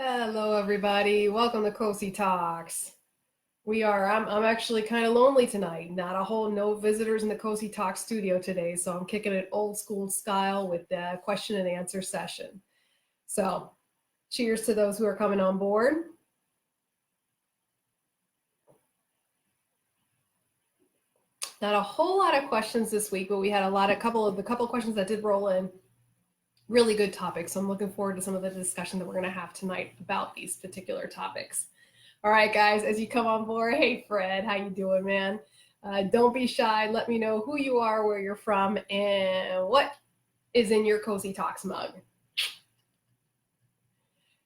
Hello, everybody. Welcome to Cosi Talks. I'm actually kind of lonely tonight. No visitors in the Cosi Talks studio today, so I'm kicking it old school style with the question and answer session. So, cheers to those who are coming on board. Not a whole lot of questions this week, but we had a couple of questions that did roll in. Really good topics. So I'm looking forward to some of the discussion that we're going to have tonight about these particular topics. All right, guys, as you come on board, hey, Fred, how you doing, man? Don't be shy. Let me know who you are, where you're from, and what is in your Cosi Talks mug.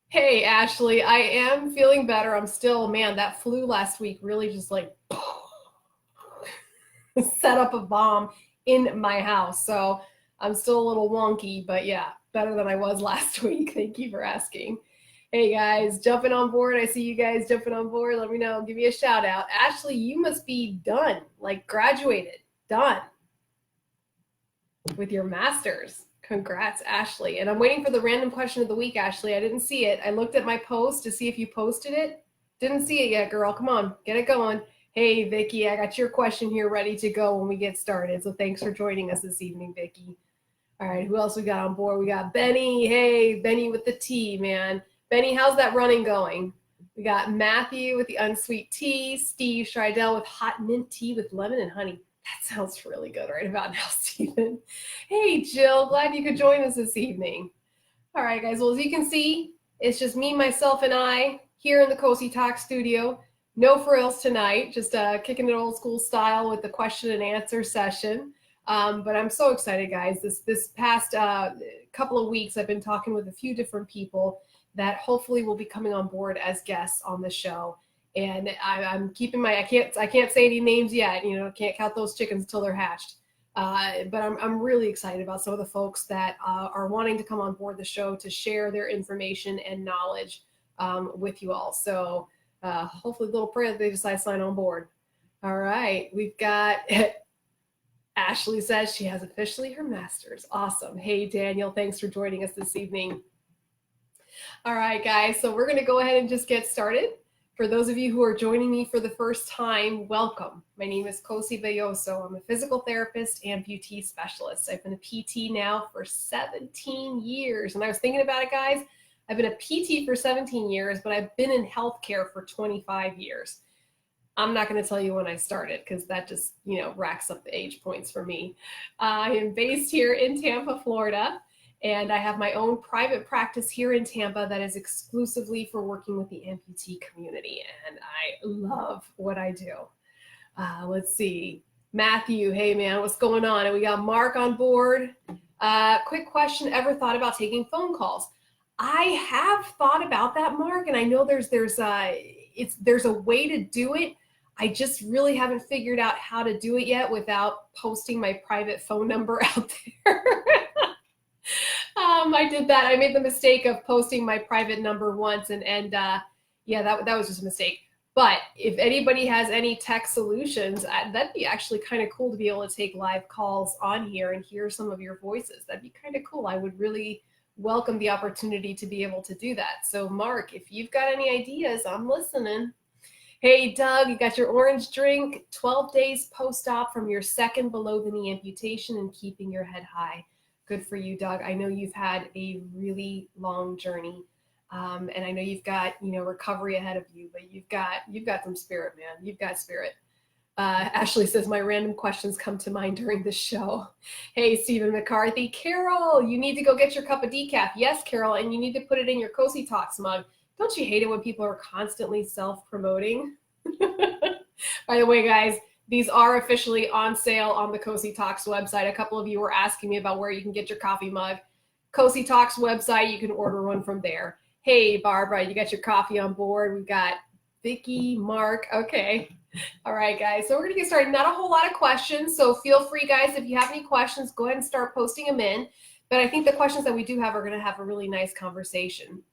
Hey, Ashley, I am feeling better. I'm still, man, that flu last week really just like set up a bomb in my house. So I'm still a little wonky, but yeah, better than I was last week. Thank you for asking. Hey guys, jumping on board. I see you guys jumping on board. Let me know. Give me a shout out. Ashley, you must be done, like graduated, done with your master's. Congrats, Ashley. And I'm waiting for the random question of the week, Ashley. I didn't see it. I looked at my post to see if you posted it. Didn't see it yet, girl. Come on, get it going. Hey, Vicky, I got your question here ready to go when we get started. So thanks for joining us this evening, Vicky. All right, who else we got on board? We got Benny. Hey, Benny with the tea, man. Benny, how's that running going? We got Matthew with the unsweet tea, Steve Schreidel with hot mint tea with lemon and honey. That sounds really good right about now, Stephen. Hey, Jill, glad you could join us this evening. All right, guys, well, as you can see, it's just me, myself, and I here in the Cosi Talk studio. No frills tonight, just kicking it old school style with the question and answer session. But I'm so excited, guys. This past couple of weeks, I've been talking with a few different people that hopefully will be coming on board as guests on the show. And I'm keeping I can't say any names yet. You know, can't count those chickens until they're hatched. But I'm really excited about some of the folks that are wanting to come on board the show to share their information and knowledge with you all. So hopefully, little prayer that they decide to sign on board. All right, we've got Ashley says she has officially her master's. Awesome. Hey, Daniel, thanks for joining us this evening. All right, guys, so we're going to go ahead and just get started. For those of you who are joining me for the first time, welcome. My name is Cosi Belloso. I'm a physical therapist, amputee specialist. I've been a PT now for 17 years. And I was thinking about it, guys. I've been a PT for 17 years, but I've been in healthcare for 25 years. I'm not going to tell you when I started because that just, racks up the age points for me. I am based here in Tampa, Florida. And I have my own private practice here in Tampa that is exclusively for working with the amputee community. And I love what I do. Let's see. Matthew, hey man, what's going on? And we got Mark on board. Quick question, ever thought about taking phone calls? I have thought about that, Mark, and I know there's a way to do it. I just really haven't figured out how to do it yet without posting my private phone number out there. I did that. I made the mistake of posting my private number once, and yeah, that was just a mistake. But if anybody has any tech solutions, that'd be actually kind of cool to be able to take live calls on here and hear some of your voices. That'd be kind of cool. I would really welcome the opportunity to be able to do that. So, Mark, if you've got any ideas, I'm listening. Hey, Doug, you got your orange drink. 12 days post-op from your second below the knee amputation and keeping your head high. Good for you, Doug. I know you've had a really long journey, and I know you've got recovery ahead of you. But you've got some spirit, man. You've got spirit. Ashley says my random questions come to mind during the show. Hey, Stephen McCarthy, Carol, you need to go get your cup of decaf. Yes, Carol, and you need to put it in your Cosi Talks mug. Don't you hate it when people are constantly self-promoting? By the way, guys, these are officially on sale on the Cosi Talks website. A couple of you were asking me about where you can get your coffee mug. Cosi Talks website, you can order one from there. Hey, Barbara, you got your coffee on board. We've got Vicky, Mark. Okay. All right, guys. So we're going to get started. Not a whole lot of questions. So feel free, guys, if you have any questions, go ahead and start posting them in. But I think the questions that we do have are going to have a really nice conversation.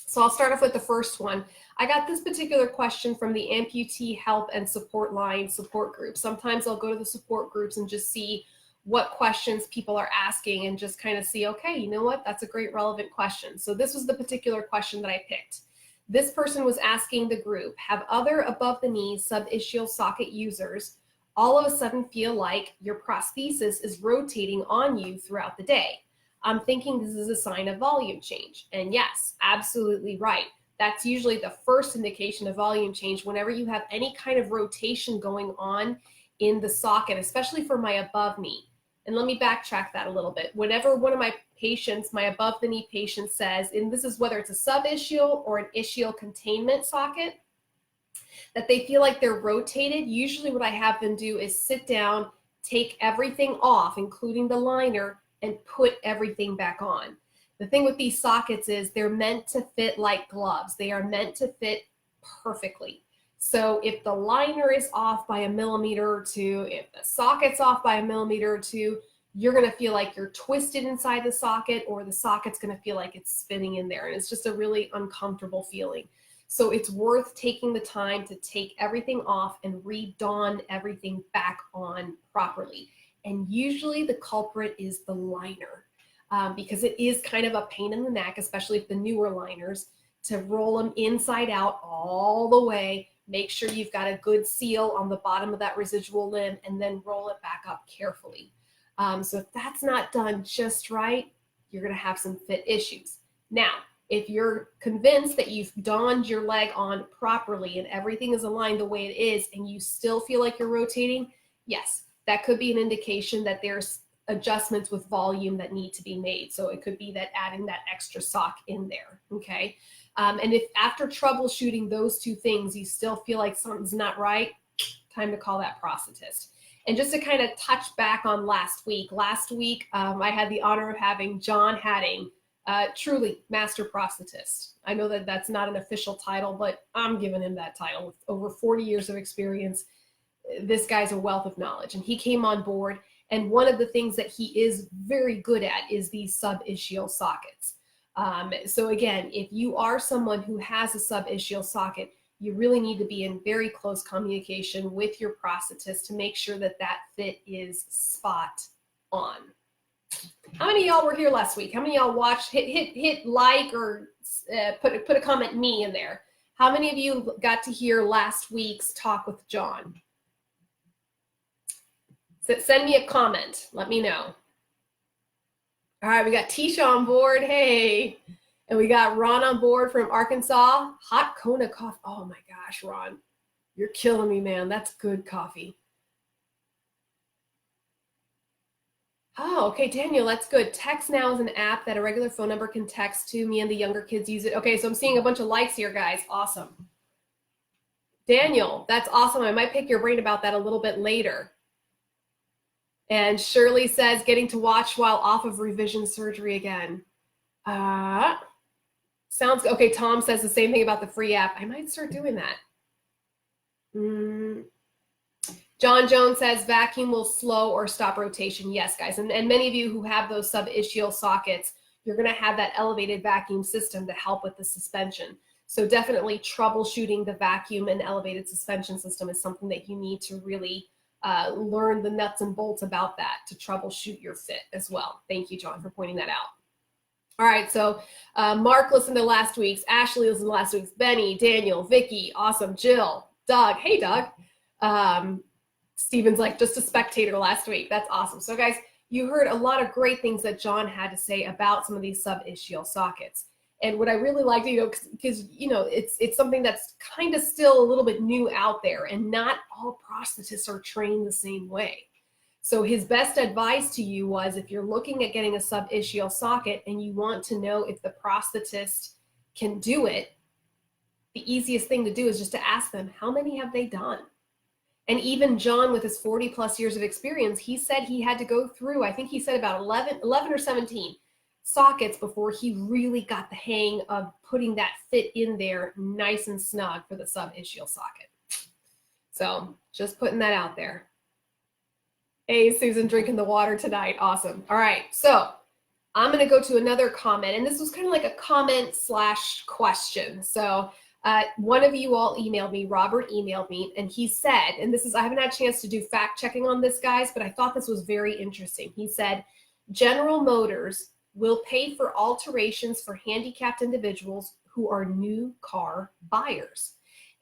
So I'll start off with the first one. I got this particular question from the amputee help and support line support group. Sometimes I'll go to the support groups and just see what questions people are asking and just kind of see, okay, you know what, that's a great relevant question. So this was the particular question that I picked. This person was asking the group, have other above the knee subischial socket users all of a sudden feel like your prosthesis is rotating on you throughout the day? I'm thinking this is a sign of volume change. And yes, absolutely right. That's usually the first indication of volume change whenever you have any kind of rotation going on in the socket, especially for my above knee. And let me backtrack that a little bit. Whenever one of my patients, my above the knee patient says, and this is whether it's a subischial or an ischial containment socket, that they feel like they're rotated, usually what I have them do is sit down, take everything off, including the liner, and put everything back on. The thing with these sockets is they're meant to fit like gloves. They are meant to fit perfectly. So if the liner is off by 1 millimeter or 2, if the socket's off by 1 millimeter or 2, you're going to feel like you're twisted inside the socket, or the socket's going to feel like it's spinning in there. And it's just a really uncomfortable feeling. So it's worth taking the time to take everything off and re-don everything back on properly. And usually the culprit is the liner. Because it is kind of a pain in the neck, especially if the newer liners, to roll them inside out all the way. Make sure you've got a good seal on the bottom of that residual limb, and then roll it back up carefully. So if that's not done just right, you're going to have some fit issues. Now, if you're convinced that you've donned your leg on properly and everything is aligned the way it is, and you still feel like you're rotating, yes, that could be an indication that there's adjustments with volume that need to be made. So it could be that adding that extra sock in there, okay? And if after troubleshooting those two things, you still feel like something's not right, time to call that prosthetist. And just to kind of touch back on last week, I had the honor of having John Hadding, truly master prosthetist. I know that that's not an official title, but I'm giving him that title. With over 40 years of experience, this guy's a wealth of knowledge. And he came on board. And one of the things that he is very good at is these subischial sockets. So again, if you are someone who has a subischial socket, you really need to be in very close communication with your prosthetist to make sure that that fit is spot on. How many of y'all were here last week? How many of y'all watched, hit like, or put a comment me in there? How many of you got to hear last week's talk with John? Send me a comment. Let me know. All right, we got Tisha on board. Hey. And we got Ron on board from Arkansas. Hot Kona coffee. Oh my gosh, Ron. You're killing me, man. That's good coffee. Oh, okay, Daniel, that's good. Text Now is an app that a regular phone number can text to. Me and the younger kids use it. Okay, so I'm seeing a bunch of likes here, guys. Awesome. Daniel, that's awesome. I might pick your brain about that a little bit later. And Shirley says, getting to watch while off of revision surgery again. Sounds okay. Tom says the same thing about the free app. I might start doing that. John Jones says vacuum will slow or stop rotation. Yes, guys. And many of you who have those subischial sockets, you're going to have that elevated vacuum system to help with the suspension. So definitely troubleshooting the vacuum and elevated suspension system is something that you need to really learn the nuts and bolts about that to troubleshoot your fit as well. Thank you, John, for pointing that out. All right, so Mark listened to last week's, Ashley listened to last week's, Benny, Daniel, Vicky, awesome, Jill, Doug. Hey, Doug. Steven's like just a spectator last week. That's awesome. So guys, you heard a lot of great things that John had to say about some of these subischial sockets. And what I really liked, because it's something that's kind of still a little bit new out there, and not all prosthetists are trained the same way. So his best advice to you was, if you're looking at getting a subischial socket and you want to know if the prosthetist can do it, the easiest thing to do is just to ask them, how many have they done? And even John, with his 40 plus years of experience, he said he had to go through, I think he said about 11 or 17 sockets before he really got the hang of putting that fit in there nice and snug for the subischial socket. So just putting that out there. Hey, Susan, drinking the water tonight. Awesome. All right. So I'm going to go to another comment, and this was kind of like a comment slash question. So One of you all emailed me, Robert emailed me, and he said, and this is, I haven't had a chance to do fact checking on this, guys, but I thought this was very interesting. He said, General Motors will pay for alterations for handicapped individuals who are new car buyers.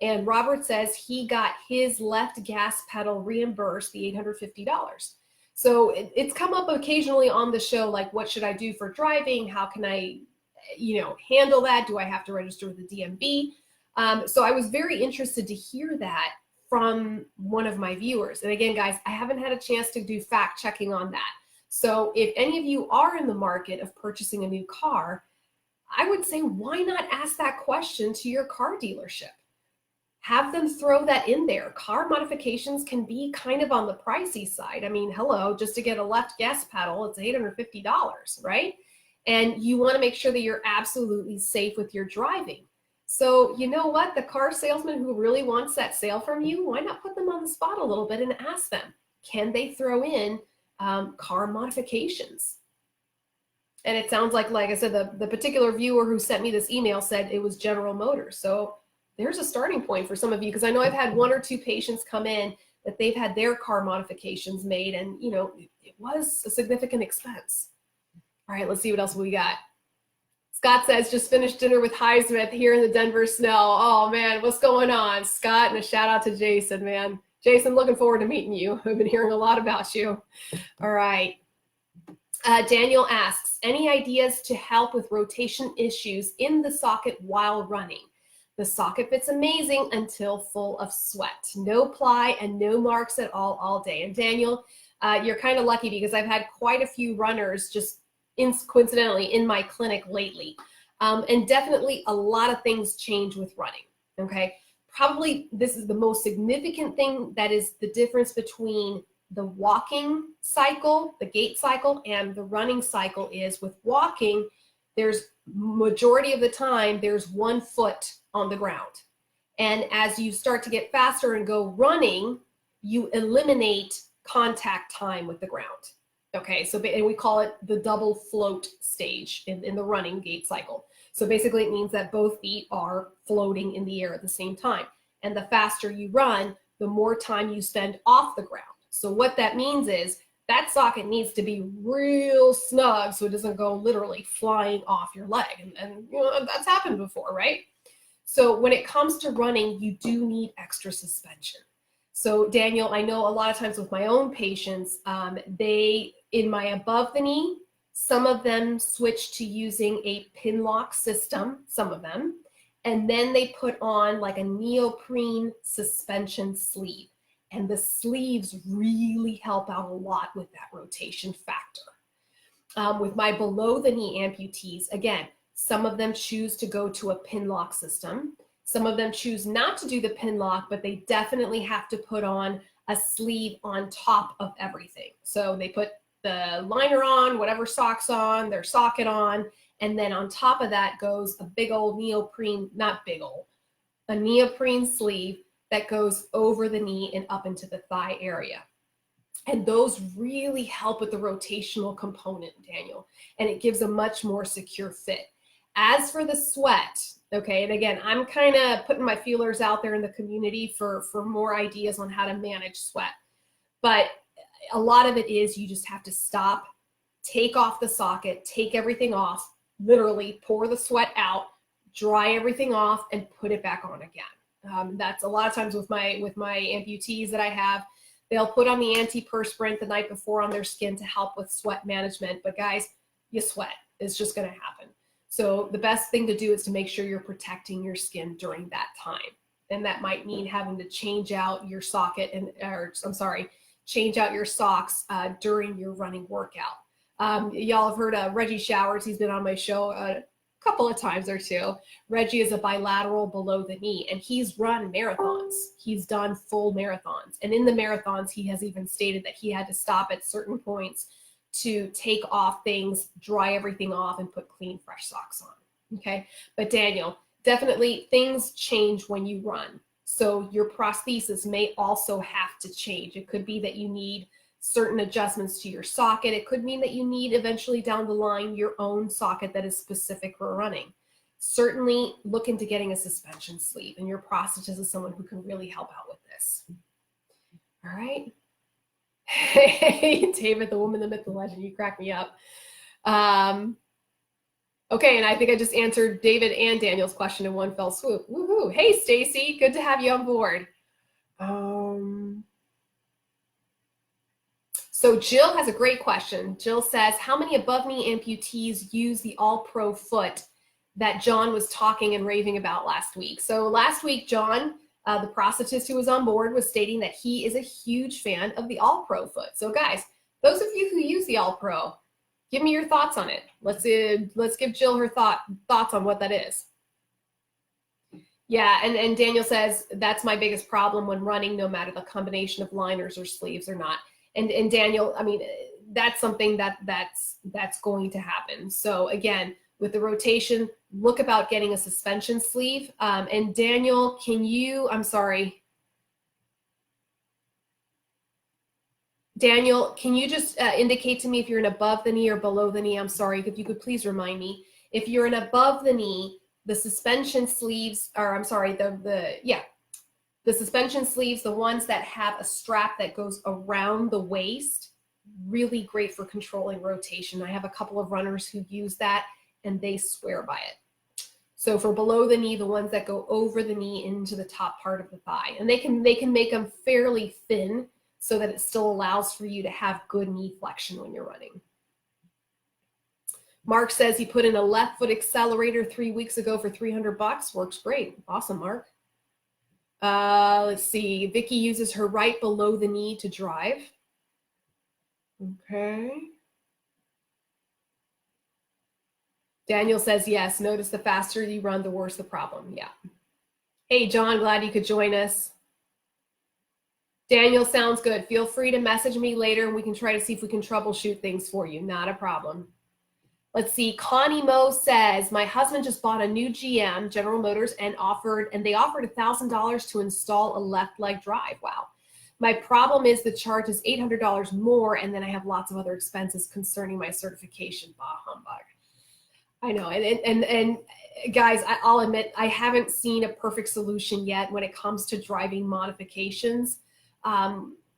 And Robert says he got his left gas pedal reimbursed, the $850. So it's come up occasionally on the show, like, what should I do for driving? How can I, handle that? Do I have to register with the DMV? So I was very interested to hear that from one of my viewers. And again, guys, I haven't had a chance to do fact checking on that. So if any of you are in the market of purchasing a new car, I would say, why not ask that question to your car dealership? Have them throw that in there. Car modifications can be kind of on the pricey side. I mean, hello, just to get a left gas pedal, it's $850, right? And you want to make sure that you're absolutely safe with your driving. So you know what? The car salesman who really wants that sale from you, why not put them on the spot a little bit and ask them, can they throw in car modifications? And it sounds like I said, the particular viewer who sent me this email said it was General Motors. So there's a starting point for some of you, because I know I've had 1 or 2 patients come in that they've had their car modifications made, and it was a significant expense. All right, let's see what else we got. Scott says, just finished dinner with Highsmith here in the Denver snow. Oh man, what's going on, Scott? And a shout out to Jason, man. Jason, looking forward to meeting you. I've been hearing a lot about you. All right. Daniel asks, any ideas to help with rotation issues in the socket while running? The socket fits amazing until full of sweat. No ply and no marks at all day. And Daniel, you're kind of lucky, because I've had quite a few runners just coincidentally in my clinic lately. And definitely a lot of things change with running, okay? Probably this is the most significant thing, that is the difference between the walking cycle, the gait cycle, and the running cycle is with walking, there's majority of the time, there's 1 foot on the ground. And as you start to get faster and go running, you eliminate contact time with the ground. Okay, so and we call it the double float stage in the running gait cycle. So basically it means that both feet are floating in the air at the same time. And the faster you run, the more time you spend off the ground. So what that means is that socket needs to be real snug so it doesn't go literally flying off your leg. And that's happened before, right? So when it comes to running, you do need extra suspension. So Daniel, I know a lot of times with my own patients, in my above the knee, some of them switch to using a pin lock system, some of them, and then they put on like a neoprene suspension sleeve. And the sleeves really help out a lot with that rotation factor. With my below the knee amputees, again, some of them choose to go to a pin lock system. Some of them choose not to do the pin lock, but they definitely have to put on a sleeve on top of everything. So they put the liner on, whatever socks on, their socket on, and then on top of that goes a big old neoprene, not big old, a neoprene sleeve that goes over the knee and up into the thigh area. And those really help with the rotational component, Daniel, and it gives a much more secure fit. As for the sweat, okay, and again, I'm kind of putting my feelers out there in the community for more ideas on how to manage sweat. But a lot of it is you just have to stop, take off the socket, take everything off, literally pour the sweat out, dry everything off, and put it back on again. That's a lot of times with my amputees that I have. They'll put on the antiperspirant the night before on their skin to help with sweat management. But guys, you sweat. It's just going to happen. So the best thing to do is to make sure you're protecting your skin during that time. And that might mean having to change out your socket change out your socks during your running workout. Y'all have heard of Reggie Showers. He's been on my show a couple of times or two. Reggie is a bilateral below the knee, and he's run marathons. He's done full marathons. And in the marathons, he has even stated that he had to stop at certain points to take off things, dry everything off, and put clean, fresh socks on. Okay. But Daniel, definitely things change when you run. So your prosthesis may also have to change. It could be that you need certain adjustments to your socket. It could mean that you need eventually down the line your own socket that is specific for running. certainly look into getting a suspension sleeve, and your prosthetist is someone who can really help out with this. All right. Hey, David, the woman, the myth, the legend, you crack me up. Okay, and I think I just answered David and Daniel's question in one fell swoop. Woohoo! Hey, Stacy, good to have you on board. So Jill has a great question. Jill says, how many above-knee amputees use the All-Pro foot that John was talking and raving about last week? So last week, John, the prosthetist who was on board, was stating that he is a huge fan of the All-Pro foot. So guys, those of you who use the All-Pro, give me your thoughts on it. Let's give Jill her thoughts on what that is. Yeah, and Daniel says, that's my biggest problem when running, no matter the combination of liners or sleeves or not. And Daniel, I mean, that's something that's going to happen. So again, with the rotation, look about getting a suspension sleeve. And Daniel, can you, I'm sorry. Daniel, can you just indicate to me if you're an above the knee or below the knee? I'm sorry, if you could please remind me. If you're an above the knee, the suspension sleeves, or I'm sorry, the suspension sleeves, the ones that have a strap that goes around the waist, really great for controlling rotation. I have a couple of runners who use that and they swear by it. So for below the knee, the ones that go over the knee into the top part of the thigh, and they can make them fairly thin so that it still allows for you to have good knee flexion when you're running. Mark says he put in a left foot accelerator 3 weeks ago for $300. Works great. Awesome, Mark. Let's see. Vicky uses her right below the knee to drive. Okay. Daniel says, yes, notice the faster you run, the worse the problem. Yeah. Hey, John, glad you could join us. Daniel, sounds good. Feel free to message me later and we can try to see if we can troubleshoot things for you. Not a problem. Let's see. Connie Mo says, my husband just bought a new GM, General Motors, and they offered $1,000 to install a left leg drive. Wow. My problem is the charge is $800 more, and then I have lots of other expenses concerning my certification. Bah humbug. I know. And guys, I'll admit, I haven't seen a perfect solution yet when it comes to driving modifications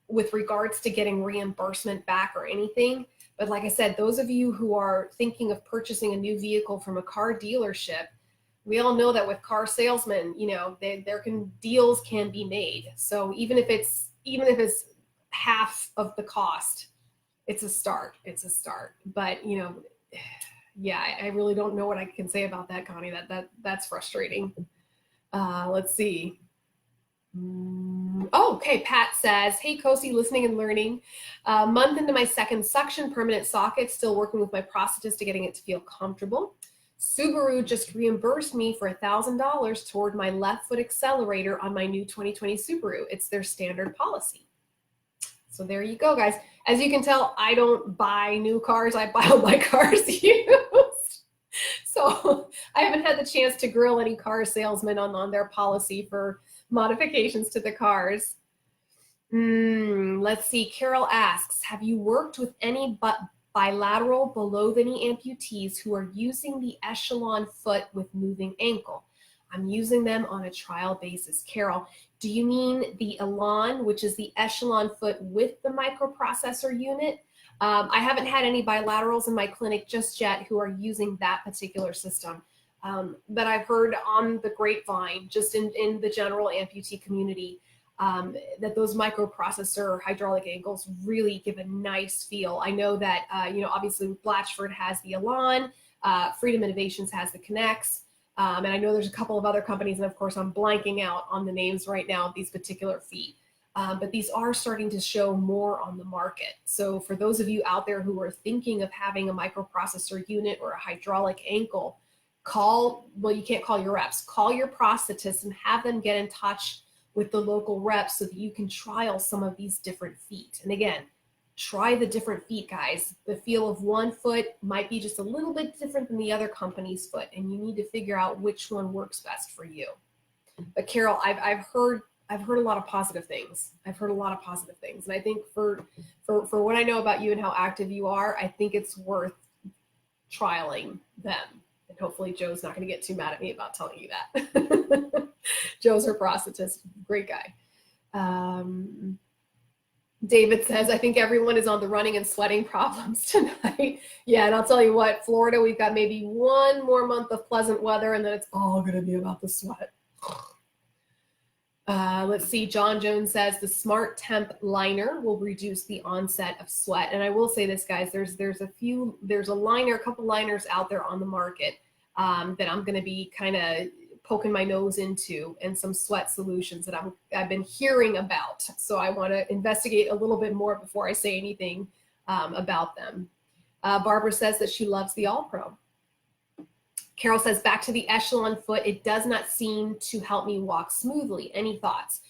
with regards to getting reimbursement back or anything. But like I said, those of you who are thinking of purchasing a new vehicle from a car dealership, we all know that with car salesmen, you know, deals can be made. So even if it's half of the cost, it's a start. It's a start. But you know, yeah, I really don't know what I can say about that, Connie. That's frustrating. Let's see. Oh, okay. Pat says, hey, Cosi, listening and learning. A month into my second suction permanent socket, still working with my prosthetist to getting it to feel comfortable. Subaru just reimbursed me for $1,000 toward my left foot accelerator on my new 2020 Subaru. It's their standard policy. So there you go, guys. As you can tell, I don't buy new cars. I buy all my cars used. So I haven't had the chance to grill any car salesmen on their policy for modifications to the cars. Let's see. Carol asks, have you worked with any bilateral below the knee amputees who are using the echelon foot with moving ankle? I'm using them on a trial basis. Carol, do you mean the Elan, which is the echelon foot with the microprocessor unit? I haven't had any bilaterals in my clinic just yet who are using that particular system. But I've heard on the grapevine, just in the general amputee community, that those microprocessor hydraulic ankles really give a nice feel. I know that, obviously Blatchford has the Elan, Freedom Innovations has the Connects, and I know there's a couple of other companies, and of course I'm blanking out on the names right now of these particular feet. But these are starting to show more on the market. So for those of you out there who are thinking of having a microprocessor unit or a hydraulic ankle, you can't call your reps, call your prosthetists and have them get in touch with the local reps so that you can trial some of these different feet. And again, try the different feet, guys. The feel of one foot might be just a little bit different than the other company's foot, and you need to figure out which one works best for you. But Carol, I've heard a lot of positive things. I've heard a lot of positive things. And I think for what I know about you and how active you are, I think it's worth trialing them and hopefully Joe's not going to get too mad at me about telling you that. Joe's her prosthetist. Great guy. David says, I think everyone is on the running and sweating problems tonight. Yeah, and I'll tell you what, Florida, we've got maybe one more month of pleasant weather, and then it's all going to be about the sweat. Let's see. John Jones says the Smart Temp liner will reduce the onset of sweat. And I will say this, guys, there's a couple liners out there on the market that I'm going to be kind of poking my nose into, and some sweat solutions that I've been hearing about. So I want to investigate a little bit more before I say anything about them. Barbara says that she loves the All Pro. Carol says, back to the Echelon foot, it does not seem to help me walk smoothly. Any thoughts?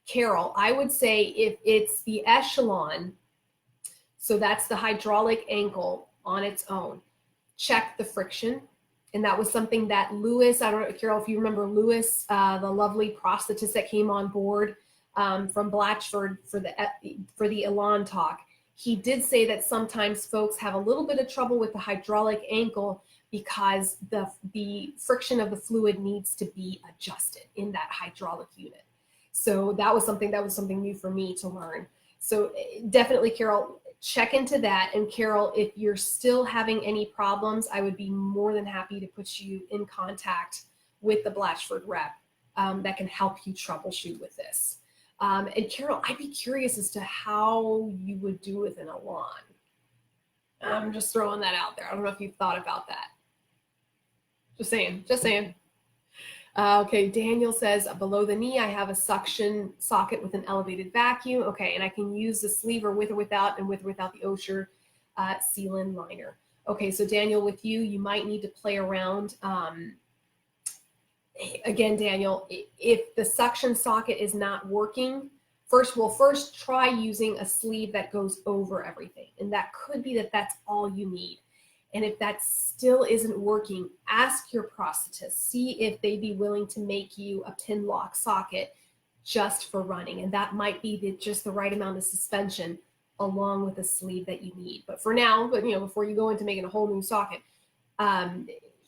Carol, I would say if it's the Echelon, so that's the hydraulic ankle on its own, check the friction. And that was something that Lewis, I don't know, Carol, if you remember Lewis, the lovely prosthetist that came on board from Blatchford for the Elan talk, he did say that sometimes folks have a little bit of trouble with the hydraulic ankle because the friction of the fluid needs to be adjusted in that hydraulic unit. So that was something new for me to learn. So definitely, Carol, check into that. And Carol, if you're still having any problems, I would be more than happy to put you in contact with the Blatchford rep that can help you troubleshoot with this. And Carol, I'd be curious as to how you would do with an Elan. I'm just throwing that out there. I don't know if you've thought about that. Just saying. Okay, Daniel says, below the knee, I have a suction socket with an elevated vacuum. Okay, and I can use the sleeve with or without, and with or without the Osher seal-in liner. Okay, so Daniel, with you might need to play around. Again, Daniel, if the suction socket is not working, first try using a sleeve that goes over everything. And that could be that's all you need. And if that still isn't working, ask your prosthetist. See if they'd be willing to make you a pin lock socket just for running. And that might be just the right amount of suspension along with the sleeve that you need. But for now, before you go into making a whole new socket,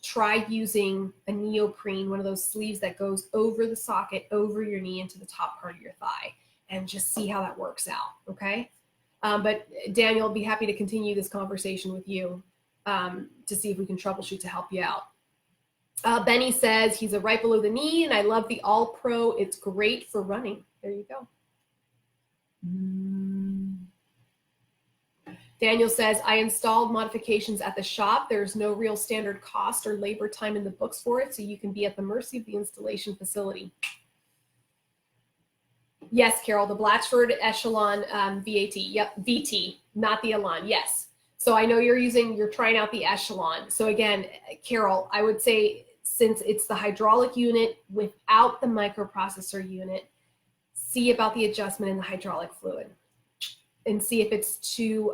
try using a neoprene, one of those sleeves that goes over the socket, over your knee into the top part of your thigh, and just see how that works out, okay? But Daniel, I'll be happy to continue this conversation with you to see if we can troubleshoot to help you out. Benny says he's a right below the knee, and I love the All Pro. It's great for running. There you go. Daniel says, I installed modifications at the shop. There's no real standard cost or labor time in the books for it, so you can be at the mercy of the installation facility. Yes, Carol, the Blatchford Echelon VAT. Yep, VT, not the Elan. Yes. So I know you're trying out the Echelon. So again, Carol, I would say since it's the hydraulic unit without the microprocessor unit, see about the adjustment in the hydraulic fluid and see if it's too,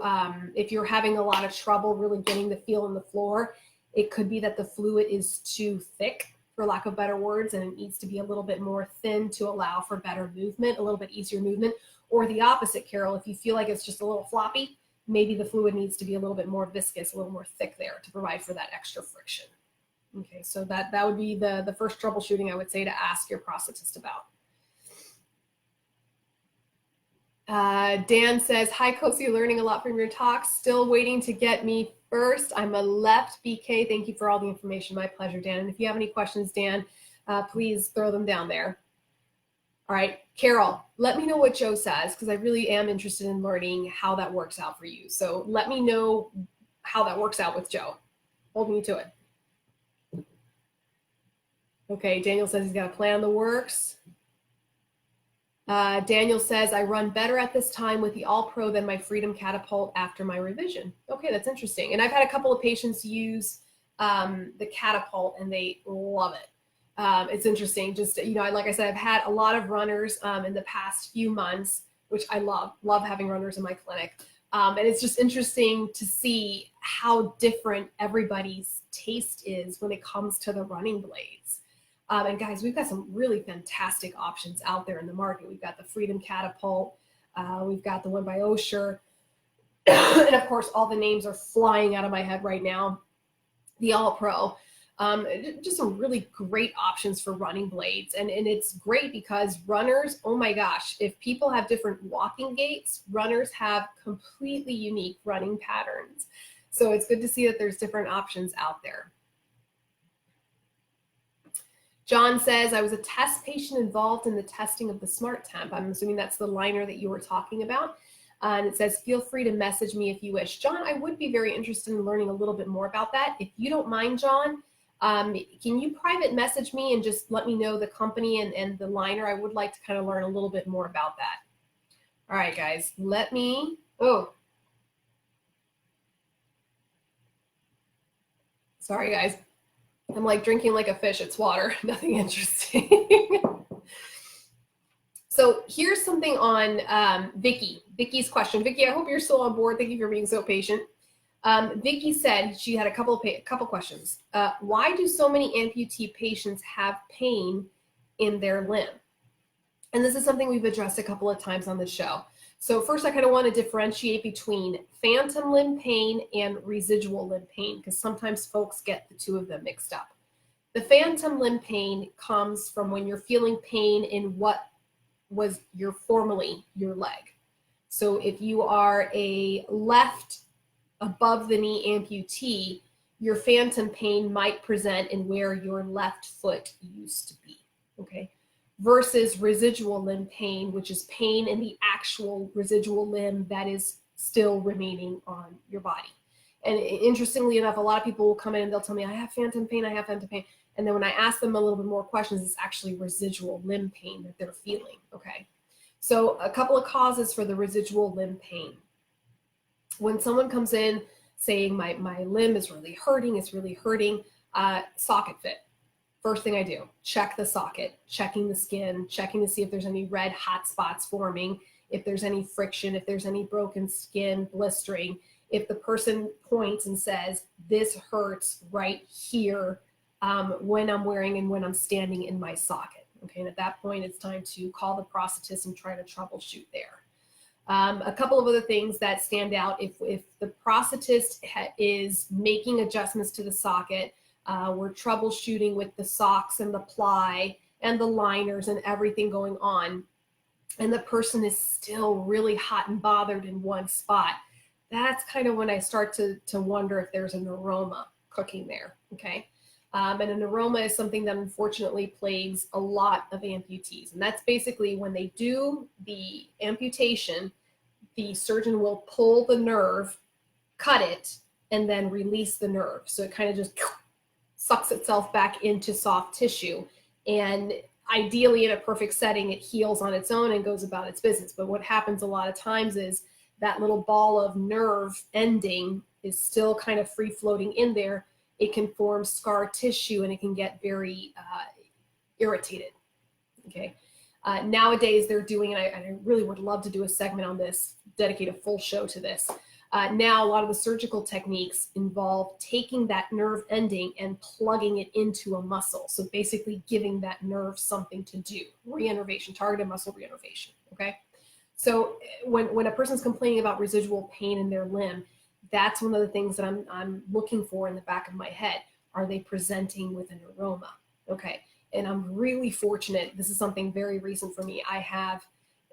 if you're having a lot of trouble really getting the feel in the floor, it could be that the fluid is too thick, for lack of better words, and it needs to be a little bit more thin to allow for better movement, a little bit easier movement. Or the opposite, Carol, if you feel like it's just a little floppy, maybe the fluid needs to be a little bit more viscous, a little more thick there to provide for that extra friction. Okay, so that would be the first troubleshooting I would say to ask your prosthetist about. Dan says, hi, Cosi, learning a lot from your talks. Still waiting to get me first. I'm a left BK. Thank you for all the information. My pleasure, Dan. And if you have any questions, Dan, please throw them down there. All right, Carol, let me know what Joe says, because I really am interested in learning how that works out for you. So let me know how that works out with Joe. Hold me to it. Okay, Daniel says he's got a plan in the works. Daniel says, I run better at this time with the All Pro than my Freedom Catapult after my revision. Okay, that's interesting. And I've had a couple of patients use the Catapult and they love it. It's interesting. Just, like I said, I've had a lot of runners in the past few months, which I love having runners in my clinic. And it's just interesting to see how different everybody's taste is when it comes to the running blades. And guys, we've got some really fantastic options out there in the market. We've got the Freedom Catapult. We've got the one by Osher. And of course, all the names are flying out of my head right now. The All Pro. Just some really great options for running blades. And it's great because runners, oh my gosh, if people have different walking gaits, runners have completely unique running patterns. So it's good to see that there's different options out there. John says, I was a test patient involved in the testing of the Smart Temp. I'm assuming that's the liner that you were talking about. And it says, feel free to message me if you wish. John, I would be very interested in learning a little bit more about that. If you don't mind, John, can you private message me and just let me know the company and the liner? I would like to kind of learn a little bit more about that. All right, guys, let me, sorry, guys. I'm like drinking like a fish. It's water, nothing interesting. So here's something on Vicky's question. Vicky, I hope you're still on board. Thank you for being so patient. Vicky said she had a couple questions. Why do so many amputee patients have pain in their limb? And this is something we've addressed a couple of times on the show. So first, I kind of want to differentiate between phantom limb pain and residual limb pain, because sometimes folks get the two of them mixed up. The phantom limb pain comes from when you're feeling pain in what was formerly your leg. So if you are a left above the knee amputee, your phantom pain might present in where your left foot used to be, okay? Versus residual limb pain, which is pain in the actual residual limb that is still remaining on your body. And interestingly enough, a lot of people will come in and they'll tell me, I have phantom pain, I have phantom pain. And then when I ask them a little bit more questions, it's actually residual limb pain that they're feeling, okay? So a couple of causes for the residual limb pain. When someone comes in saying my limb is really hurting, it's really hurting, socket fit. First thing I do, check the socket, checking the skin, checking to see if there's any red hot spots forming, if there's any friction, if there's any broken skin, blistering. If the person points and says, this hurts right here when I'm wearing and when I'm standing in my socket. Okay, and at that point, it's time to call the prosthetist and try to troubleshoot there. A couple of other things that stand out, if the prosthetist is making adjustments to the socket, we're troubleshooting with the socks and the ply and the liners and everything going on, and the person is still really hot and bothered in one spot, that's kind of when I start to wonder if there's a neuroma cooking there, okay? And a neuroma is something that unfortunately plagues a lot of amputees. And that's basically when they do the amputation, the surgeon will pull the nerve, cut it, and then release the nerve. So it kind of just sucks itself back into soft tissue. And ideally, in a perfect setting, it heals on its own and goes about its business. But what happens a lot of times is that little ball of nerve ending is still kind of free floating in there. It can form scar tissue and it can get very irritated, okay? Nowadays they're doing, and I really would love to do a segment on this, dedicate a full show to this. Now a lot of the surgical techniques involve taking that nerve ending and plugging it into a muscle. So basically giving that nerve something to do, reinnervation, targeted muscle reinnervation, okay? So when a person's complaining about residual pain in their limb, that's one of the things that I'm looking for in the back of my head. Are they presenting with a neuroma? Okay, and I'm really fortunate. This is something very recent for me. I have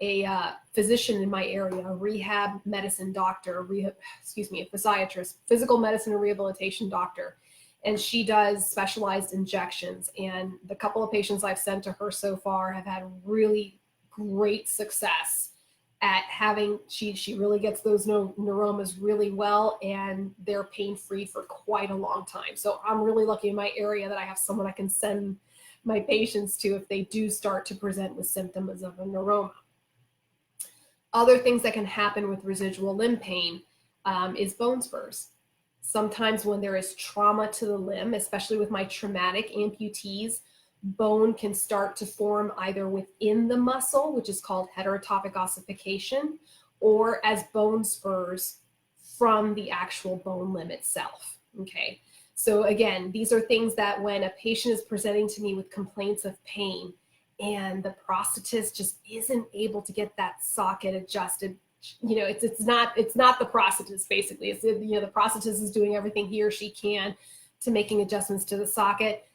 a physician in my area, a rehab medicine doctor, a physiatrist, physical medicine and rehabilitation doctor. And she does specialized injections. And the couple of patients I've sent to her so far have had really great success at having, she really gets those neuromas really well, and they're pain-free for quite a long time. So I'm really lucky in my area that I have someone I can send my patients to if they do start to present with symptoms of a neuroma. Other things that can happen with residual limb pain is bone spurs. Sometimes when there is trauma to the limb, especially with my traumatic amputees, bone can start to form either within the muscle, which is called heterotophic ossification, or as bone spurs from the actual bone limb itself, okay? So again, these are things that when a patient is presenting to me with complaints of pain and the prosthetist just isn't able to get that socket adjusted, you know, it's not the prosthetist basically. It's, you know, the prosthetist is doing everything he or she can, to making adjustments to the socket,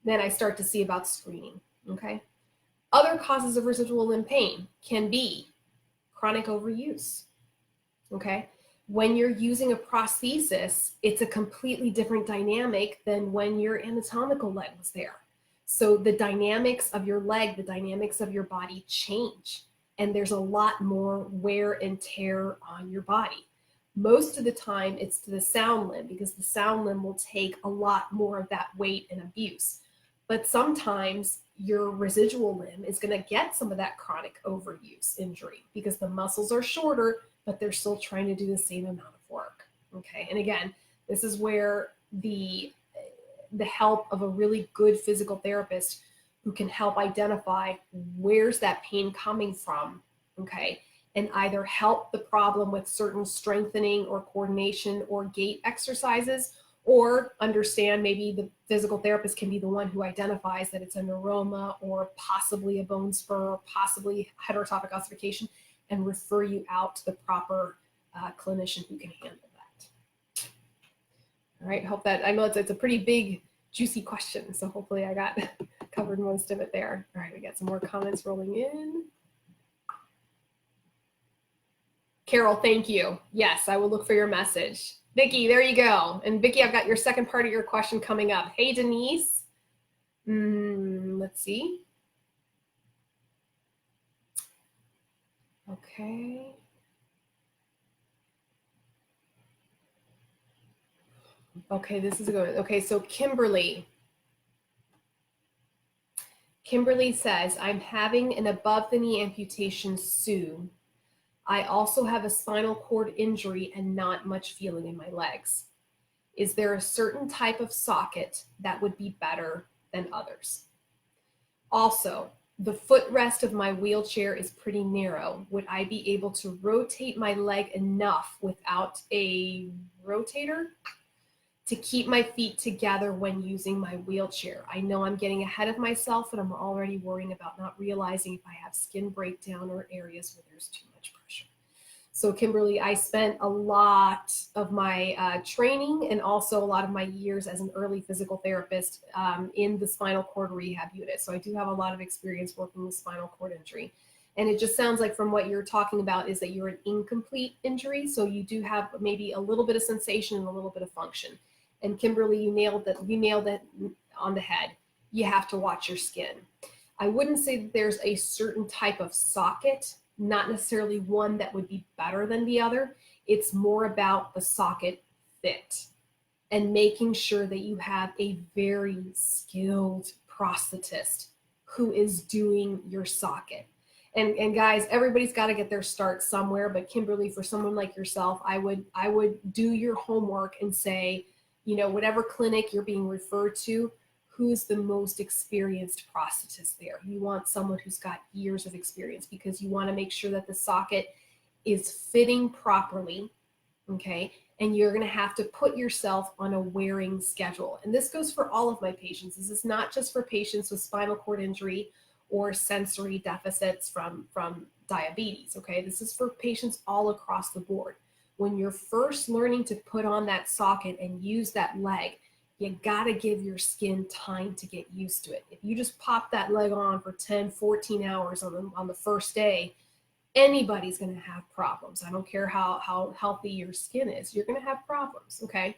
then I start to see about screening, okay? Other causes of residual limb pain can be chronic overuse, okay? When you're using a prosthesis, it's a completely different dynamic than when your anatomical leg was there. So the dynamics of your leg, the dynamics of your body change, and there's a lot more wear and tear on your body. Most of the time, it's to the sound limb, because the sound limb will take a lot more of that weight and abuse. But sometimes your residual limb is going to get some of that chronic overuse injury because the muscles are shorter, but they're still trying to do the same amount of work. Okay. And again, this is where the help of a really good physical therapist who can help identify where's that pain coming from. Okay. And either help the problem with certain strengthening or coordination or gait exercises, or understand maybe the physical therapist can be the one who identifies that it's a neuroma or possibly a bone spur or possibly heterotopic ossification, and refer you out to the proper clinician who can handle that. All right, hope that, I know it's a pretty big, juicy question, so hopefully I got covered most of it there. All right, we got some more comments rolling in. Carol, thank you. Yes, I will look for your message. Vicki, there you go. And Vicki, I've got your second part of your question coming up. Hey, Denise. Let's see. Okay. Okay, this is good. Okay, so Kimberly. Kimberly says, I'm having an above the knee amputation soon. I also have a spinal cord injury and not much feeling in my legs. Is there a certain type of socket that would be better than others? Also, the footrest of my wheelchair is pretty narrow. Would I be able to rotate my leg enough without a rotator to keep my feet together when using my wheelchair? I know I'm getting ahead of myself, and I'm already worrying about not realizing if I have skin breakdown or areas where there's too much pressure. So Kimberly, I spent a lot of my training and also a lot of my years as an early physical therapist in the spinal cord rehab unit. So I do have a lot of experience working with spinal cord injury. And it just sounds like from what you're talking about is that you're an incomplete injury. So you do have maybe a little bit of sensation and a little bit of function. And Kimberly, you nailed it on the head. You have to watch your skin. I wouldn't say that there's a certain type of socket, not necessarily one that would be better than the other. It's more about the socket fit and making sure that you have a very skilled prosthetist who is doing your socket. And guys, everybody's got to get their start somewhere. But Kimberly, for someone like yourself, I would do your homework and say, you know, whatever clinic you're being referred to, who's the most experienced prosthetist there? You want someone who's got years of experience, because you want to make sure that the socket is fitting properly, okay? And you're going to have to put yourself on a wearing schedule. And this goes for all of my patients. This is not just for patients with spinal cord injury or sensory deficits from diabetes, okay? This is for patients all across the board. When you're first learning to put on that socket and use that leg, you gotta give your skin time to get used to it. If you just pop that leg on for 10, 14 hours on the first day, anybody's gonna have problems. I don't care how healthy your skin is, you're gonna have problems, okay?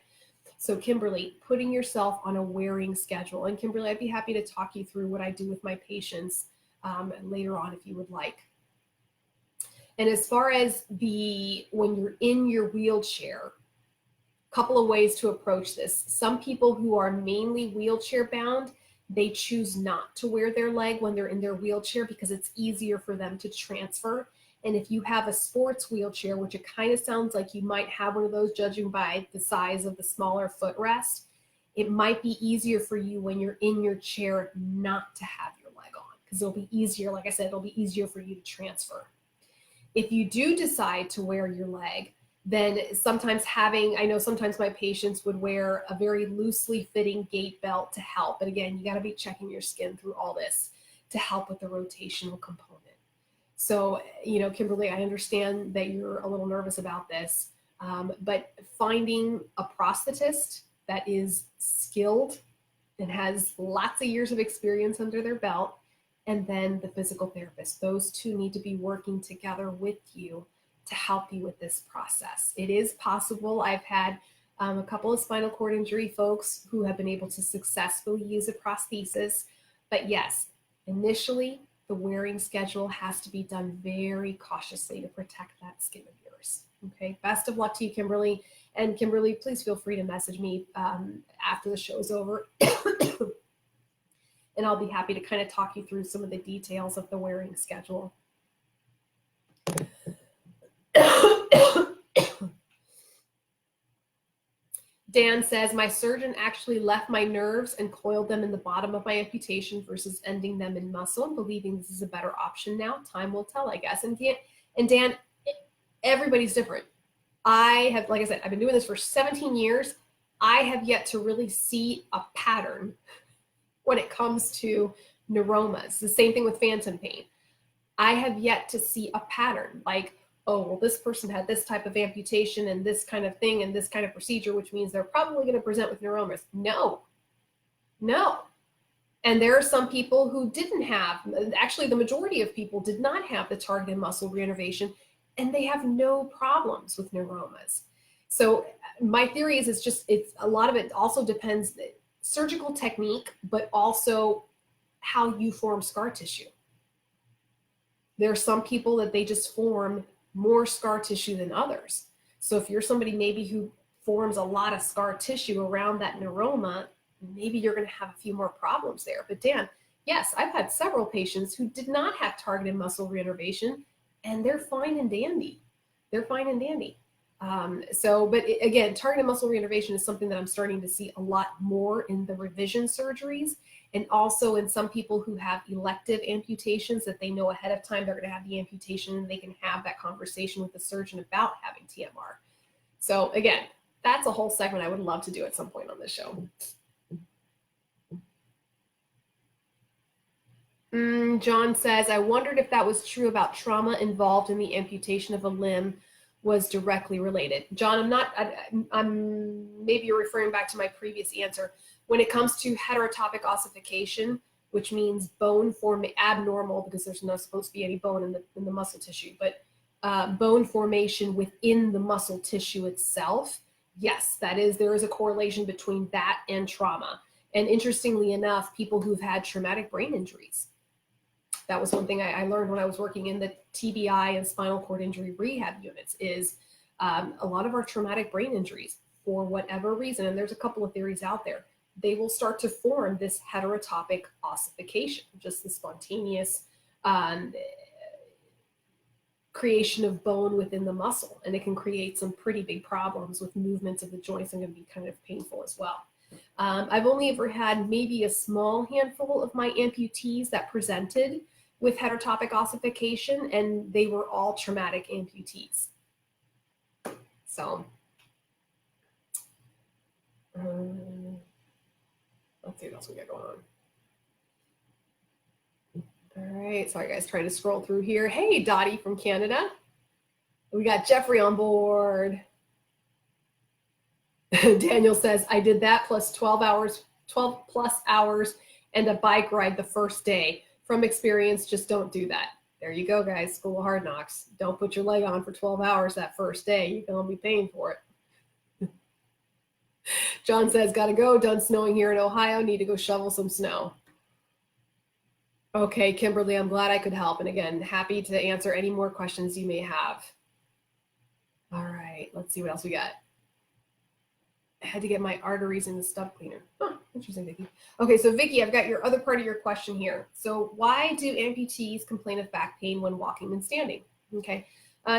So Kimberly, putting yourself on a wearing schedule. And Kimberly, I'd be happy to talk you through what I do with my patients later on if you would like. And as far as when you're in your wheelchair, couple of ways to approach this. Some people who are mainly wheelchair bound, they choose not to wear their leg when they're in their wheelchair because it's easier for them to transfer. And if you have a sports wheelchair, which it kind of sounds like you might have one of those judging by the size of the smaller footrest, it might be easier for you when you're in your chair not to have your leg on, because it'll be easier, like I said, it'll be easier for you to transfer. If you do decide to wear your leg, then sometimes I know sometimes my patients would wear a very loosely fitting gait belt to help. But again, you got to be checking your skin through all this to help with the rotational component. So, you know, Kimberly, I understand that you're a little nervous about this, but finding a prosthetist that is skilled and has lots of years of experience under their belt, and then the physical therapist. Those two need to be working together with you to help you with this process. It is possible. I've had a couple of spinal cord injury folks who have been able to successfully use a prosthesis. But yes, initially, the wearing schedule has to be done very cautiously to protect that skin of yours. Okay, best of luck to you, Kimberly. And Kimberly, please feel free to message me after the show's over. And I'll be happy to kind of talk you through some of the details of the wearing schedule. Dan says, my surgeon actually left my nerves and coiled them in the bottom of my amputation versus ending them in muscle, and believing this is a better option now. Time will tell, I guess. And Dan, everybody's different. I have, like I said, I've been doing this for 17 years. I have yet to really see a pattern when it comes to neuromas. The same thing with phantom pain. I have yet to see a pattern like, oh, well, this person had this type of amputation and this kind of thing and this kind of procedure, which means they're probably going to present with neuromas. No. And there are some people who didn't have, actually the majority of people did not have the targeted muscle reinnervation, and they have no problems with neuromas. So my theory is it's a lot of it also depends, surgical technique, but also how you form scar tissue. There are some people that they just form more scar tissue than others. So if you're somebody maybe who forms a lot of scar tissue around that neuroma, maybe you're going to have a few more problems there. But Dan, yes, I've had several patients who did not have targeted muscle reinnervation, and they're fine and dandy. They're fine and dandy. But again, targeted muscle reinnervation is something that I'm starting to see a lot more in the revision surgeries, and also in some people who have elective amputations that they know ahead of time they're going to have the amputation, and they can have that conversation with the surgeon about having TMR. So again, that's a whole segment I would love to do at some point on this show. John says, I wondered if that was true about trauma involved in the amputation of a limb was directly related. John, maybe you're referring back to my previous answer. When it comes to heterotopic ossification, which means bone formation, abnormal, because there's not supposed to be any bone in the muscle tissue, but bone formation within the muscle tissue itself, yes, there is a correlation between that and trauma. And interestingly enough, people who've had traumatic brain injuries, that was one thing I learned when I was working in the TBI and spinal cord injury rehab units is a lot of our traumatic brain injuries, for whatever reason, and there's a couple of theories out there, they will start to form this heterotopic ossification, just the spontaneous creation of bone within the muscle. And it can create some pretty big problems with movements of the joints and can be kind of painful as well. I've only ever had maybe a small handful of my amputees that presented with heterotopic ossification, and they were all traumatic amputees. So, let's see what else we got going on. All right, sorry guys, trying to scroll through here. Hey, Dottie from Canada. We got Jeffrey on board. Daniel says, I did that plus 12 plus hours and a bike ride the first day. From experience, just don't do that. There you go, guys. School of Hard Knocks. Don't put your leg on for 12 hours that first day. You're going to be paying for it. John says, gotta go. Done snowing here in Ohio. Need to go shovel some snow. Okay, Kimberly, I'm glad I could help. And again, happy to answer any more questions you may have. All right, let's see what else we got. I had to get my arteries in the stub cleaner. Huh, interesting, Vicki. Okay, so Vicki, I've got your other part of your question here. So why do amputees complain of back pain when walking and standing? Okay,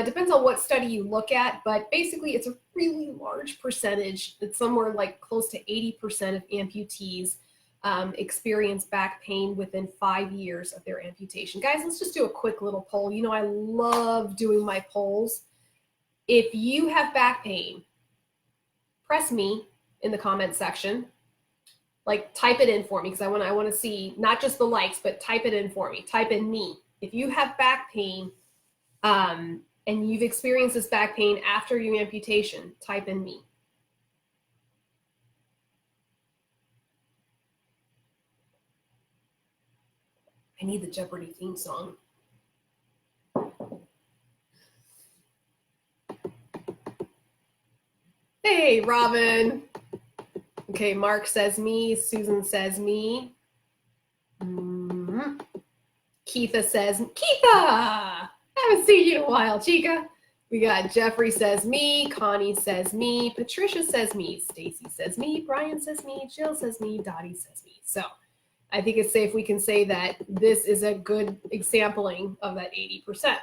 depends on what study you look at, but basically it's a really large percentage. It's somewhere like close to 80% of amputees experience back pain within 5 years of their amputation. Guys, let's just do a quick little poll. You know, I love doing my polls. If you have back pain, press me in the comment section, like type it in for me, because I want to see not just the likes, but type it in for me. Type in me. If you have back pain and you've experienced this back pain after your amputation, type in me. I need the Jeopardy theme song. Hey, Robin. Okay, Mark says me. Susan says me. Keitha says, Keitha! Haven't seen you in a while, Chica. We got Jeffrey says me. Connie says me. Patricia says me. Stacy says me. Brian says me. Jill says me. Dottie says me. So I think it's safe we can say that this is a good exampling of that 80%.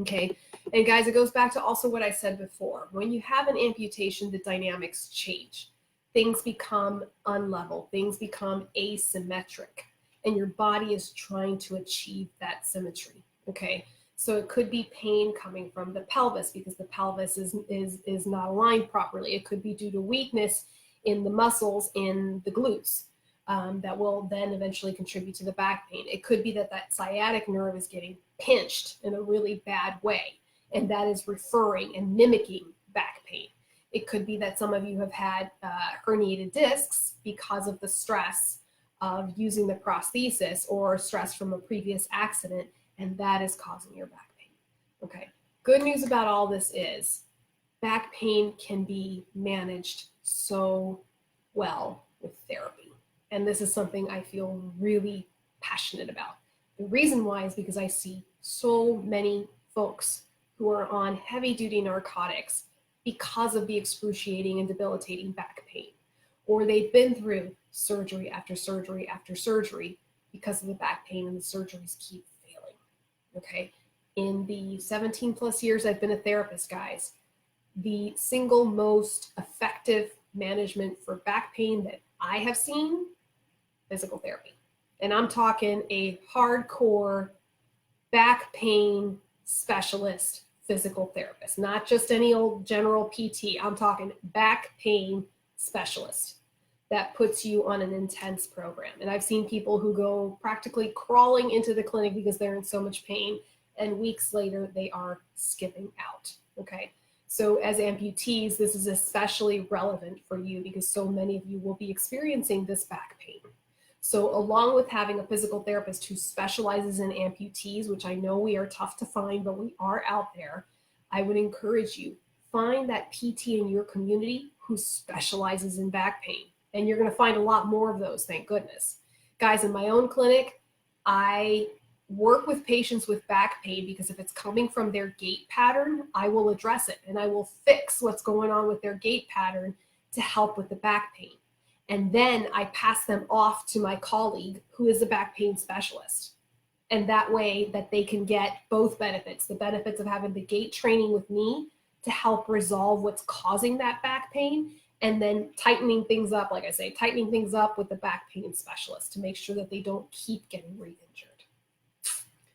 Okay, and guys, it goes back to also what I said before. When you have an amputation, the dynamics change. Things become unlevel. Things become asymmetric. And your body is trying to achieve that symmetry. Okay, so it could be pain coming from the pelvis because the pelvis is not aligned properly. It could be due to weakness in the muscles in the glutes. That will then eventually contribute to the back pain. It could be that that sciatic nerve is getting pinched in a really bad way, and that is referring and mimicking back pain. It could be that some of you have had herniated discs because of the stress of using the prosthesis or stress from a previous accident, and that is causing your back pain. Okay, good news about all this is back pain can be managed so well with therapy. And this is something I feel really passionate about. The reason why is because I see so many folks who are on heavy duty narcotics because of the excruciating and debilitating back pain, or they've been through surgery after surgery after surgery because of the back pain, and the surgeries keep failing. Okay. In the 17 plus years I've been a therapist, guys, the single most effective management for back pain that I have seen, physical therapy. And I'm talking a hardcore back pain specialist physical therapist, not just any old general PT. I'm talking back pain specialist that puts you on an intense program. And I've seen people who go practically crawling into the clinic because they're in so much pain, and weeks later they are skipping out. Okay. So as amputees, this is especially relevant for you because so many of you will be experiencing this back pain. So along with having a physical therapist who specializes in amputees, which I know we are tough to find, but we are out there, I would encourage you, find that PT in your community who specializes in back pain. And you're going to find a lot more of those, thank goodness. Guys, in my own clinic, I work with patients with back pain because if it's coming from their gait pattern, I will address it and I will fix what's going on with their gait pattern to help with the back pain. And then I pass them off to my colleague who is a back pain specialist. And that way that they can get both benefits, the benefits of having the gait training with me to help resolve what's causing that back pain, and then tightening things up, like I say, tightening things up with the back pain specialist to make sure that they don't keep getting re-injured.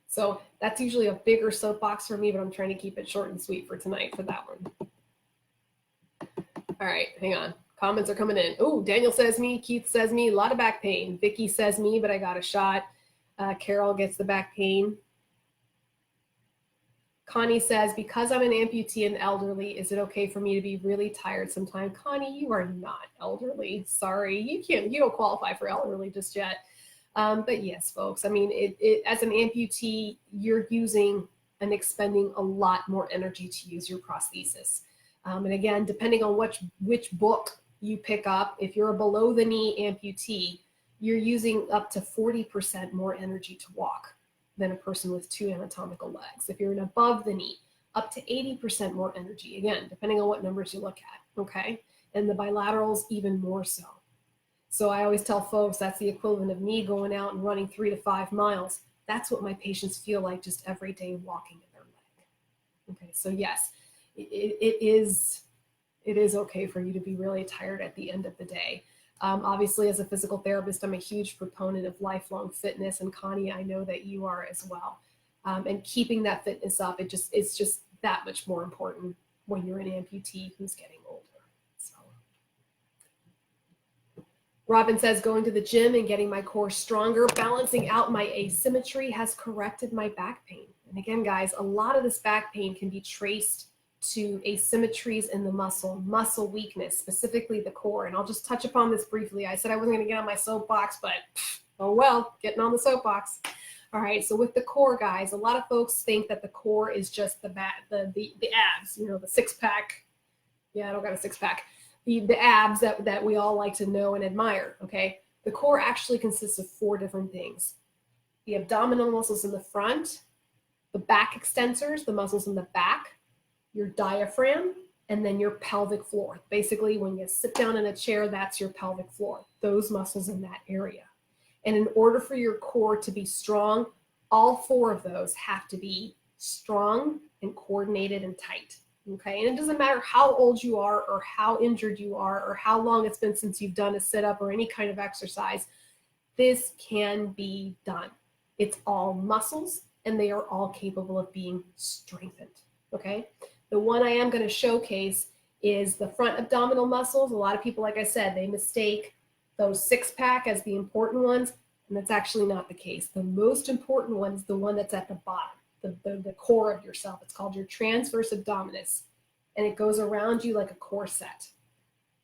So that's usually a bigger soapbox for me, but I'm trying to keep it short and sweet for tonight for that one. All right, hang on. Comments are coming in. Oh, Daniel says me. Keith says me. A lot of back pain. Vicky says me, but I got a shot. Carol gets the back pain. Connie says, because I'm an amputee and elderly, is it okay for me to be really tired sometime? Connie, you are not elderly. Sorry, you don't qualify for elderly just yet. But yes, folks, I mean, as an amputee, you're using and expending a lot more energy to use your prosthesis. And again, depending on which book you pick up, if you're a below the knee amputee, you're using up to 40% more energy to walk than a person with two anatomical legs. If you're an above the knee, up to 80% more energy, again, depending on what numbers you look at, okay? And the bilaterals, even more so. So I always tell folks that's the equivalent of me going out and running 3 to 5 miles. That's what my patients feel like just every day walking in their leg. Okay, so yes, it is okay for you to be really tired at the end of the day. Obviously, as a physical therapist, I'm a huge proponent of lifelong fitness, and Connie, I know that you are as well. And keeping that fitness up, it's just that much more important when you're an amputee who's getting older. So, Robin says, going to the gym and getting my core stronger, balancing out my asymmetry has corrected my back pain. And again, guys, a lot of this back pain can be traced to asymmetries in the muscle weakness, specifically the core. And I'll just touch upon this briefly. I said I wasn't going to get on my soapbox, but Oh well, getting on the soapbox. All right, so with the core, guys, a lot of folks think that the core is just the abs, you know, the six pack. Yeah, I don't got a six pack. The abs that we all like to know and admire. Okay, the core actually consists of 4 different things: the abdominal muscles in the front, the back extensors, the muscles in the back, your diaphragm, and then your pelvic floor. Basically, when you sit down in a chair, that's your pelvic floor, those muscles in that area. And in order for your core to be strong, all 4 of those have to be strong and coordinated and tight. Okay, and it doesn't matter how old you are or how injured you are or how long it's been since you've done a sit-up or any kind of exercise, this can be done. It's all muscles and they are all capable of being strengthened. Okay, the one I am going to showcase is the front abdominal muscles. A lot of people, like I said, they mistake those 6-pack as the important ones, and that's actually not the case. The most important one is the one that's at the bottom, the core of yourself. It's called your transverse abdominis, and it goes around you like a corset.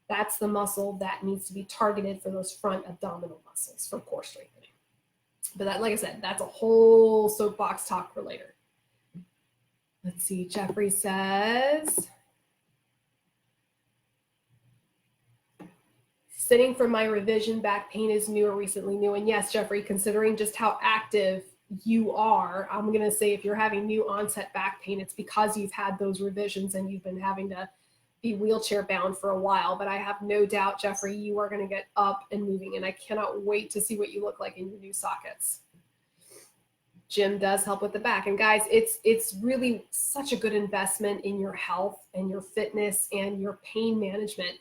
That's the muscle that needs to be targeted for those front abdominal muscles for core strengthening. But that, like I said, that's a whole soapbox talk for later. Let's see, Jeffrey says, sitting for my revision, back pain is new or recently new. And yes, Jeffrey, considering just how active you are, I'm going to say if you're having new onset back pain, it's because you've had those revisions and you've been having to be wheelchair bound for a while. But I have no doubt, Jeffrey, you are going to get up and moving, and I cannot wait to see what you look like in your new sockets. Gym does help with the back. And guys, it's really such a good investment in your health and your fitness and your pain management,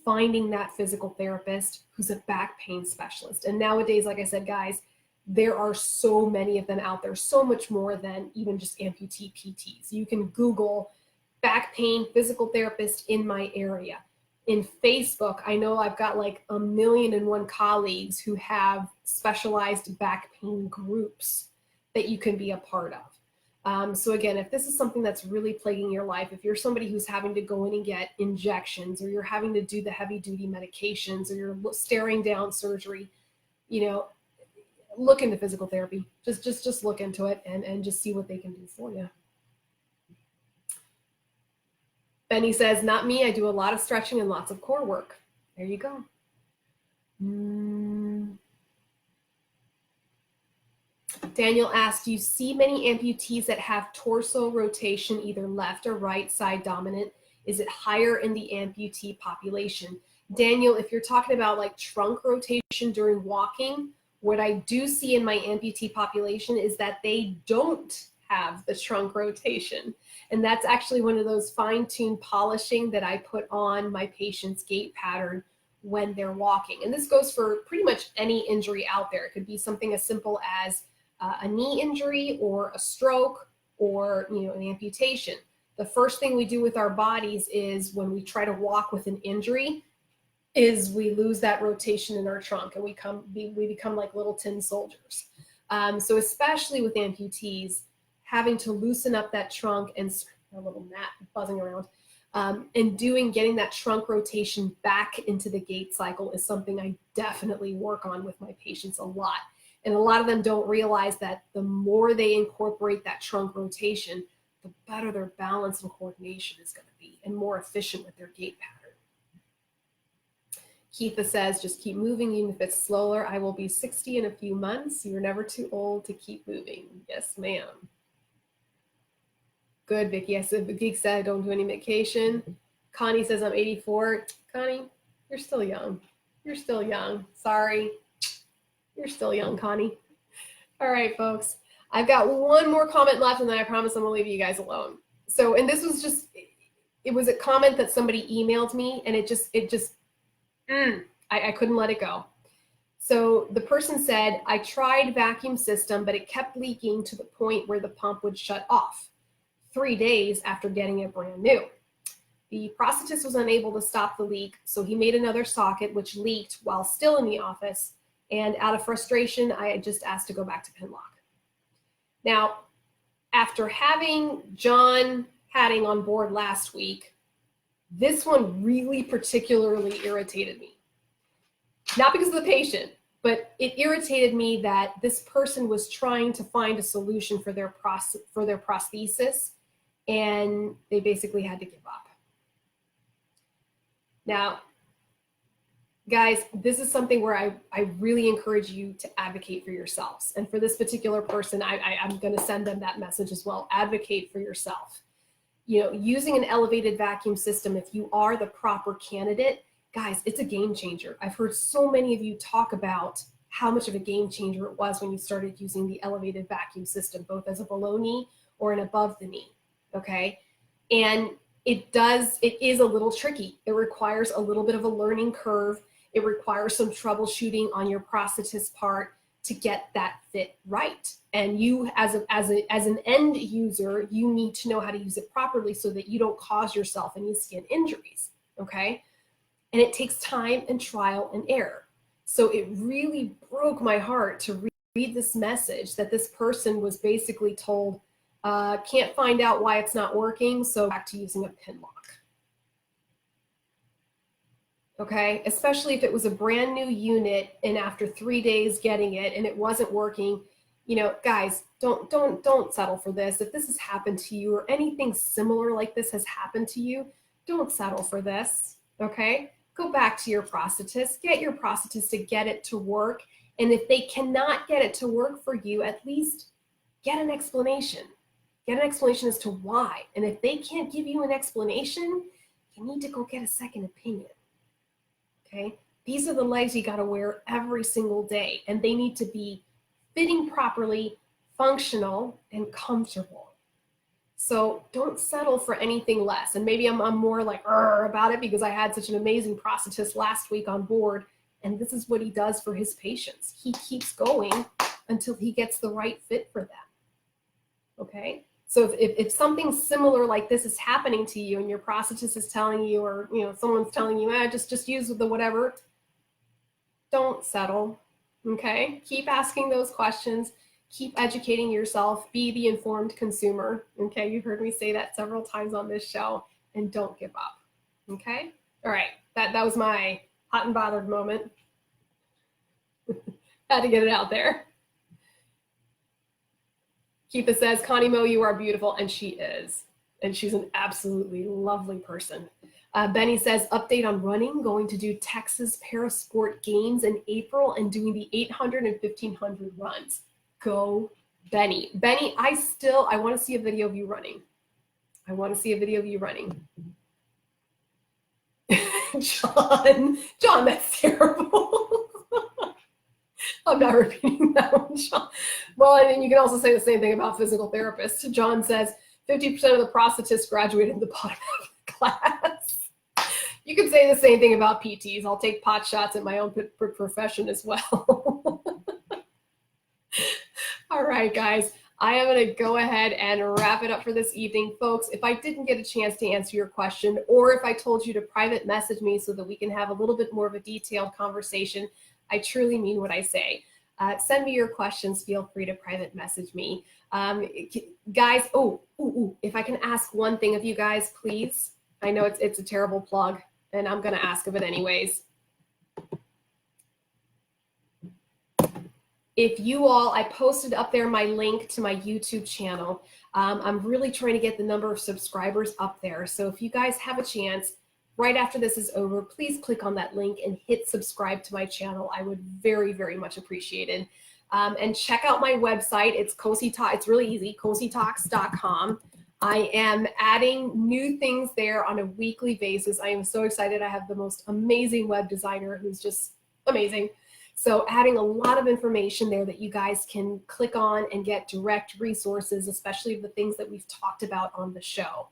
finding that physical therapist who's a back pain specialist. And nowadays, like I said, guys, there are so many of them out there, so much more than even just amputee PTs. You can Google back pain physical therapist in my area. In Facebook, I know I've got like 1,000,001 colleagues who have specialized back pain groups that you can be a part of. So again, if this is something that's really plaguing your life, if you're somebody who's having to go in and get injections, or you're having to do the heavy duty medications, or you're staring down surgery, you know, look into physical therapy. Just look into it and just see what they can do for you. Benny says, not me. I do a lot of stretching and lots of core work. There you go. Daniel asked, do you see many amputees that have torso rotation, either left or right side dominant? Is it higher in the amputee population? Daniel, if you're talking about like trunk rotation during walking, what I do see in my amputee population is that they don't have the trunk rotation. And that's actually one of those fine-tuned polishing that I put on my patient's gait pattern when they're walking. And this goes for pretty much any injury out there. It could be something as simple as a knee injury or a stroke or, you know, an amputation. The first thing we do with our bodies is when we try to walk with an injury is we lose that rotation in our trunk and we become like little tin soldiers. So especially with amputees, having to loosen up that trunk and a little gnat buzzing around, and getting that trunk rotation back into the gait cycle is something I definitely work on with my patients a lot. And a lot of them don't realize that the more they incorporate that trunk rotation, the better their balance and coordination is going to be and more efficient with their gait pattern. Keitha says, just keep moving, even if it's slower. I will be 60 in a few months. You're never too old to keep moving. Yes, ma'am. Good, Vicki. I said, the geek said I don't do any medication. Connie says I'm 84. Connie, you're still young. You're still young. Sorry. You're still young, Connie. All right, folks. I've got one more comment left, and then I promise I'm going to leave you guys alone. So, and this was just, it was a comment that somebody emailed me, and I couldn't let it go. So the person said, I tried vacuum system, but it kept leaking to the point where the pump would shut off 3 days after getting it brand new. The prosthetist was unable to stop the leak, so he made another socket which leaked while still in the office, and out of frustration, I just asked to go back to Pinlock. Now, after having John Hatting on board last week, this one really particularly irritated me. Not because of the patient, But it irritated me that this person was trying to find a solution for their prosthesis, and they basically had to give up. Now, guys, this is something where I really encourage you to advocate for yourselves. And for this particular person, I'm going to send them that message as well. Advocate for yourself. You know, using an elevated vacuum system, if you are the proper candidate, guys, it's a game changer. I've heard so many of you talk about how much of a game changer it was when you started using the elevated vacuum system, both as a below knee or an above the knee, okay? And it is a little tricky. It requires a little bit of a learning curve. It requires some troubleshooting on your prosthetist part to get that fit right. And you, as an end user, you need to know how to use it properly so that you don't cause yourself any skin injuries, okay? And it takes time and trial and error. So it really broke my heart to read this message that this person was basically told, can't find out why it's not working, so back to using a pin lock. Okay, especially if it was a brand new unit and after 3 days getting it and it wasn't working, you know, guys, don't settle for this. If this has happened to you or anything similar like this has happened to you, don't settle for this, okay? Go back to your prosthetist, get your prosthetist to get it to work. And if they cannot get it to work for you, at least get an explanation. Get an explanation as to why. And if they can't give you an explanation, you need to go get a second opinion. Okay, these are the legs you got to wear every single day, and they need to be fitting properly, functional, and comfortable. So don't settle for anything less. And maybe I'm more like about it because I had such an amazing prosthetist last week on board, and this is what he does for his patients. He keeps going until he gets the right fit for them. Okay. So if something similar like this is happening to you and your prosthetist is telling you, or you know, someone's telling you, just use the whatever, don't settle, okay? Keep asking those questions, keep educating yourself, be the informed consumer, okay? You've heard me say that several times on this show, and don't give up, okay? All right, that was my hot and bothered moment. Had to get it out there. Keitha says, Connie Mo, you are beautiful, and she is. And she's an absolutely lovely person. Benny says, update on running, going to do Texas Parasport Games in April and doing the 800 and 1500 runs. Go, Benny. Benny, I want to see a video of you running. I want to see a video of you running. John, that's terrible. I'm not repeating that one, John. Well, and you can also say the same thing about physical therapists. John says 50% of the prosthetists graduated the bottom of the class. You could say the same thing about PTs. I'll take pot shots at my own profession as well. All right, guys. I am going to go ahead and wrap it up for this evening. Folks, if I didn't get a chance to answer your question, or if I told you to private message me so that we can have a little bit more of a detailed conversation, I truly mean what I say. Send me your questions. Feel free to private message me. Guys, if I can ask one thing of you guys, please. I know it's a terrible plug, and I'm going to ask of it anyways. If you all, I posted up there my link to my YouTube channel. I'm really trying to get the number of subscribers up there. So if you guys have a chance, right after this is over, please click on that link and hit subscribe to my channel. I would very, very much appreciate it. And check out my website. It's Cosi Talks. It's really easy, cositalks.com. I am adding new things there on a weekly basis. I am so excited. I have the most amazing web designer who's just amazing. So adding a lot of information there that you guys can click on and get direct resources, especially the things that we've talked about on the show.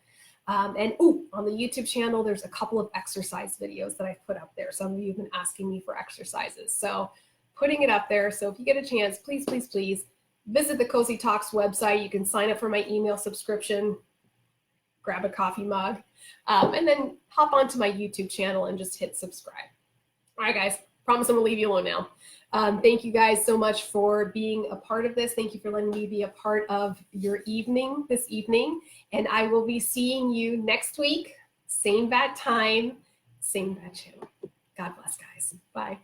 On the YouTube channel, there's a couple of exercise videos that I've put up there. Some of you have been asking me for exercises. So putting it up there. So if you get a chance, please, please, please visit the Cosi Talks website. You can sign up for my email subscription, grab a coffee mug, and then hop onto my YouTube channel and just hit subscribe. All right, guys, promise I'm gonna leave you alone now. Thank you guys so much for being a part of this. Thank you for letting me be a part of your evening this evening. And I will be seeing you next week, same bad time, same bad channel. God bless, guys. Bye.